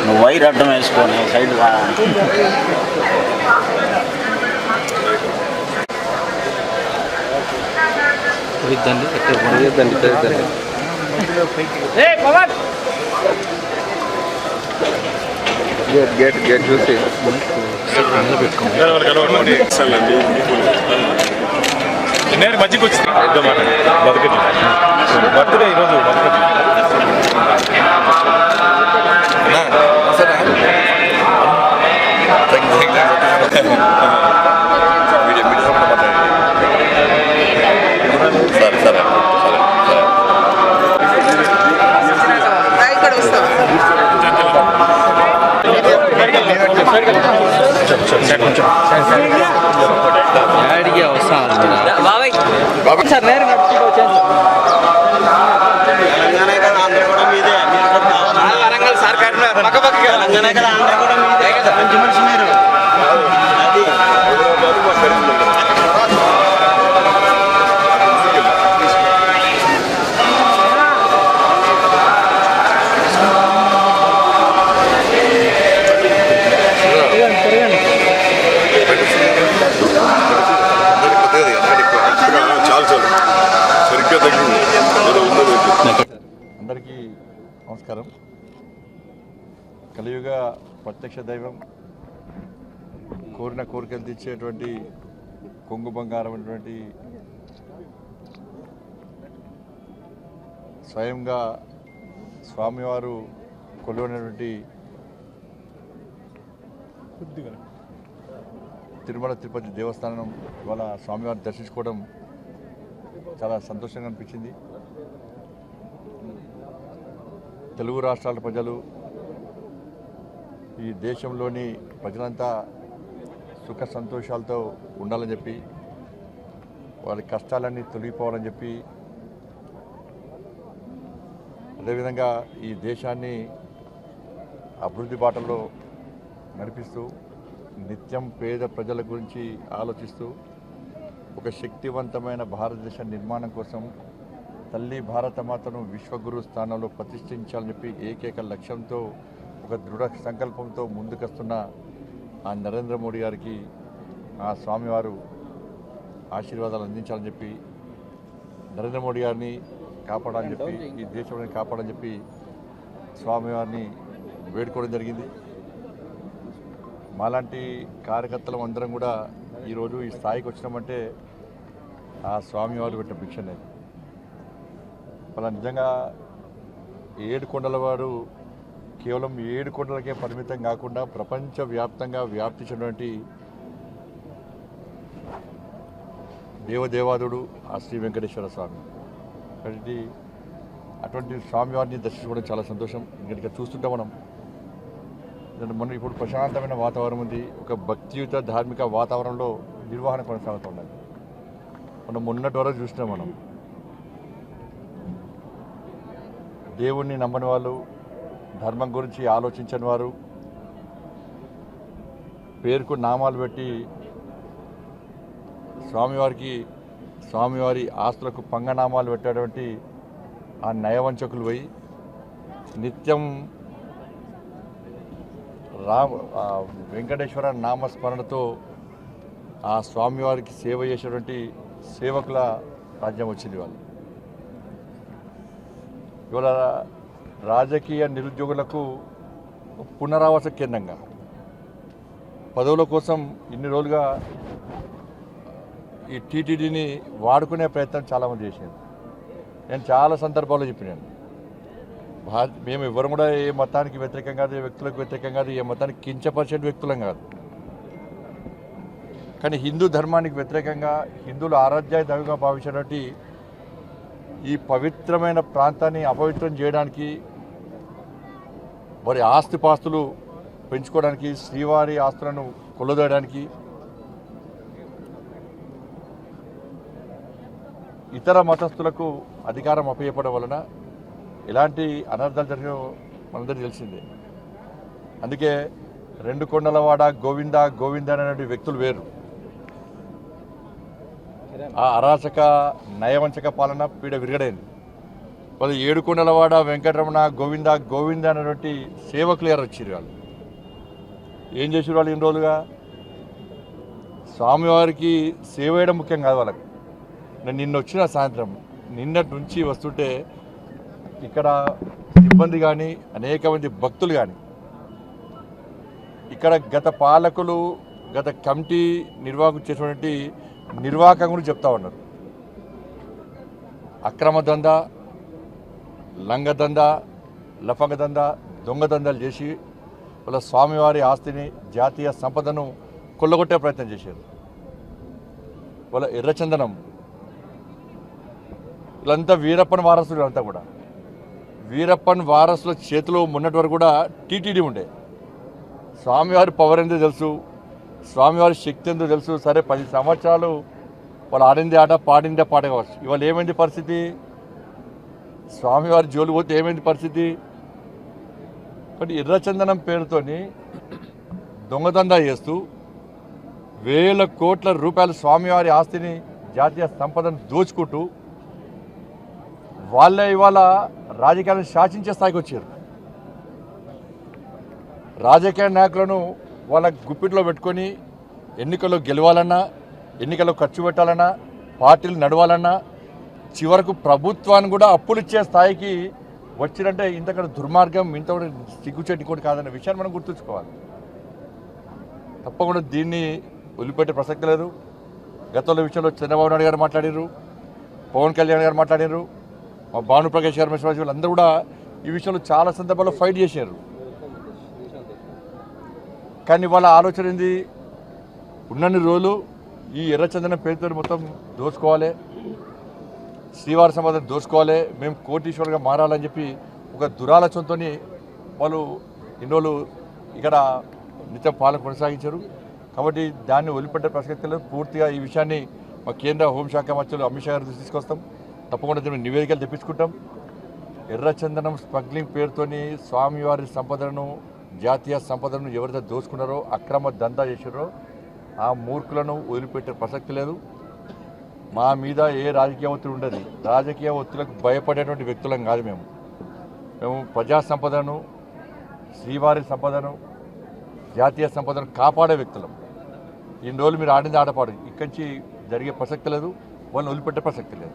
నువ్వు వైర్ అడ్డం వేసుకొని సైడ్ గేట్ చూసి నేను మధ్యకి వచ్చింది బతుకటి బర్త్డే ఈరోజు బతుకటి సరే సరే సార్ నేరుగా వరంగల్ సార్ పక్క పక్క మంచి మనిషి మీరు అందరికీ నమస్కారం. కలియుగ ప్రత్యక్ష దైవం, కోరిన కోరికలు తీర్చేటువంటి కొంగు బంగారం అనేటువంటి స్వయంగా స్వామివారు కొలువైనటువంటి తిరుమల తిరుపతి దేవస్థానం ఇవాళ స్వామివారిని దర్శించుకోవడం చాలా సంతోషంగా అనిపించింది. తెలుగు రాష్ట్రాల ప్రజలు, ఈ దేశంలోని ప్రజలంతా సుఖ సంతోషాలతో ఉండాలని చెప్పి, వారి కష్టాలన్నీ తొలగిపోవాలని చెప్పి, అదేవిధంగా ఈ దేశాన్ని అభివృద్ధి బాటలో నడిపిస్తూ నిత్యం పేద ప్రజల గురించి ఆలోచిస్తూ ఒక శక్తివంతమైన భారతదేశ నిర్మాణం కోసం తల్లి భారతమాతను విశ్వగురు స్థానంలో ప్రతిష్ఠించాలని చెప్పి ఏకైక లక్ష్యంతో, ఒక దృఢ సంకల్పంతో ముందుకొస్తున్న ఆ నరేంద్ర మోడీ గారికి ఆ స్వామివారు ఆశీర్వాదాలు అందించాలని చెప్పి, నరేంద్ర మోడీ గారిని కాపాడాలని చెప్పి, ఈ దేశాన్ని కాపాడాలని చెప్పి స్వామివారిని వేడుకోవడం జరిగింది. మాలాంటి కార్యకర్తలం అందరం కూడా ఈరోజు ఈ స్థాయికి వచ్చినామంటే ఆ స్వామివారు పెట్టిన భిక్షనే. అలా నిజంగా 7 కొండల వారు కేవలం 7 కొండలకే పరిమితం కాకుండా ప్రపంచవ్యాప్తంగా వ్యాప్తి చెందినటువంటి దేవదేవాదుడు ఆ శ్రీ వెంకటేశ్వర స్వామి. కాబట్టి అటువంటి స్వామివారిని దర్శించుకోవడం చాలా సంతోషం. ఇక్కడ చూస్తుంటే మనం ఇప్పుడు ప్రశాంతమైన వాతావరణం ఉంది. ఒక భక్తియుత ధార్మిక వాతావరణంలో నిర్వహణ కొనసాగుతుండాలి. మనం మొన్నటి వరకు చూసినాం. మనం దేవుణ్ణి నమ్మని వాళ్ళు, ధర్మం గురించి ఆలోచించని వారు, పేరుకు నామాలు పెట్టి స్వామివారి ఆస్తులకు పంగనామాలు పెట్టేటువంటి ఆ నయవంచకులు పోయి నిత్యం వెంకటేశ్వర నామస్మరణతో ఆ స్వామివారికి సేవ చేసేటువంటి సేవకుల రాజ్యం వచ్చింది. వాళ్ళు ఇవాళ రాజకీయ నిరుద్యోగులకు పునరావాస కేంద్రంగా, పదవుల కోసం ఇన్ని రోజులుగా ఈ టీటీడీని వాడుకునే ప్రయత్నం చాలామంది చేశారు. నేను చాలా సందర్భాల్లో చెప్పినాను, మేము ఎవరు కూడా ఏ మతానికి వ్యతిరేకం కాదు, ఏ వ్యక్తులకు వ్యతిరేకం కాదు, ఏ మతానికి కించపరిచే వ్యక్తులం కాదు. కానీ హిందూ ధర్మానికి వ్యతిరేకంగా, హిందువులు ఆరాధ్య దైవంగా భావించినటువంటి ఈ పవిత్రమైన ప్రాంతాన్ని అపవిత్రం చేయడానికి, వారి ఆస్తిపాస్తులు పెంచుకోవడానికి, శ్రీవారి ఆస్తులను కొల్లదోయడానికి, ఇతర మతస్థులకు అధికారం అప్పచెప్పడం వలన ఎలాంటి అనర్థాలు జరిగినో మనందరికీ తెలిసిందే. అందుకే 2 కొండలవాడ గోవింద గోవింద అనేటువంటి వ్యక్తులు వేరు. ఆ అరాచక నయవంచక పాలన పీడ విరగడైంది. వాళ్ళు ఏడుకొండలవాడ వెంకటరమణ గోవింద గోవింద అనేటువంటి సేవకులు ఎవరు వచ్చారు. వాళ్ళు ఏం చేసారు? వాళ్ళు ఇన్ని రోజులుగా స్వామివారికి సేవ చేయడం ముఖ్యం కాదు వాళ్ళకి. నేను నిన్న వచ్చిన సాయంత్రం నిన్నటి నుంచి వస్తుంటే ఇక్కడ సిబ్బంది కానీ అనేక మంది భక్తులు కానీ ఇక్కడ గత పాలకులు గత కమిటీ నిర్వాహకులు చేసినటువంటి నిర్వాహకం గురించి చెప్తా ఉన్నారు. అక్రమ దందా, లంగ దందా, లఫంగ దందా, దొంగ దందాలు చేసి వాళ్ళ స్వామివారి ఆస్తిని జాతీయ సంపదను కొల్లగొట్టే ప్రయత్నం చేశారు. వాళ్ళ ఎర్రచందనం వీళ్ళంతా వీరప్పన్ వారసులు. అంతా కూడా వీరప్పన్ వారసుల చేతిలో మొన్నటి వరకు కూడా టీటీడీ ఉండే. స్వామివారి పవర్ ఎంతో తెలుసు, స్వామివారి శక్తి ఎంతో తెలుసు. సరే 10 సంవత్సరాలు వాళ్ళు ఆడింది ఆట, పాడిందే పాట కావచ్చు. ఇవాళ ఏమైంది పరిస్థితి? స్వామివారి జోలు పోతే ఏమైంది పరిస్థితి? కాబట్టి ఎర్రచందనం పేరుతోని దొంగదందా చేస్తూ వేల కోట్ల రూపాయల స్వామివారి ఆస్తిని జాతీయ సంపదను దోచుకుంటూ వాళ్ళే ఇవాళ రాజకీయాలను శాసించే స్థాయికి వచ్చారు. రాజకీయ నాయకులను వాళ్ళ గుప్పిట్లో పెట్టుకొని ఎన్నికల్లో గెలవాలన్నా, ఎన్నికల్లో ఖర్చు పెట్టాలన్నా, పార్టీలు నడవాలన్నా, చివరకు ప్రభుత్వాన్ని కూడా అప్పులు ఇచ్చే స్థాయికి వచ్చినంటే ఇంతకన్నా దుర్మార్గం, ఇంత కూడా సిగ్గుచేటి కూడా కాదన్న విషయాన్ని మనం గుర్తుంచుకోవాలి. తప్పకుండా దీన్ని వదిలిపెట్టే ప్రసక్తి లేదు. గతంలో విషయంలో చంద్రబాబు నాయుడు గారు మాట్లాడారు, పవన్ కళ్యాణ్ గారు మాట్లాడారు, మా భానుప్రకాష్ గారు, వీళ్ళందరూ కూడా ఈ విషయంలో చాలా సందర్భాల్లో ఫైట్ చేశారు. కానీ వాళ్ళ ఆలోచన ఏంది? ఉన్నన్ని రోజులు ఈ ఎర్రచందనం పేరుతో మొత్తం దోచుకోవాలి, శ్రీవారి సంపదను దోచుకోవాలి, మేము కోటీశ్వరులుగా మారాలని చెప్పి ఒక దురాలోచనతో వాళ్ళు ఇన్ని రోజులు ఇక్కడ నిత్యం పాలన కొనసాగించారు. కాబట్టి దాన్ని వదిలిపెట్టే ప్రసక్తి లేదు. పూర్తిగా ఈ విషయాన్ని మా కేంద్ర హోంశాఖ మంత్రులు అమిత్ షా గారు తీసుకొస్తాం. తప్పకుండా దీన్ని నివేదికలు తెప్పించుకుంటాం. ఎర్రచందనం స్మగ్లింగ్ పేరుతోని స్వామివారి సంపదను, జాతీయ సంపదను ఎవరైతే దోచుకున్నారో, అక్రమ దందా చేశారో ఆ మూర్ఖులను వదిలిపెట్టే ప్రసక్తి లేదు. మా మీద ఏ రాజకీయ ఒత్తిడి ఉండదు. రాజకీయ ఒత్తిడికి భయపడేటువంటి వ్యక్తులం కాదు. మేము ప్రజా సంపదను, శ్రీవారి సంపదను, జాతీయ సంపదను కాపాడే వ్యక్తులం. ఇన్ని రోజులు మీరు ఆడింది ఆడపాడు. ఇక్కడి నుంచి జరిగే ప్రసక్తి లేదు, వాళ్ళని వదిలిపెట్టే ప్రసక్తి లేదు.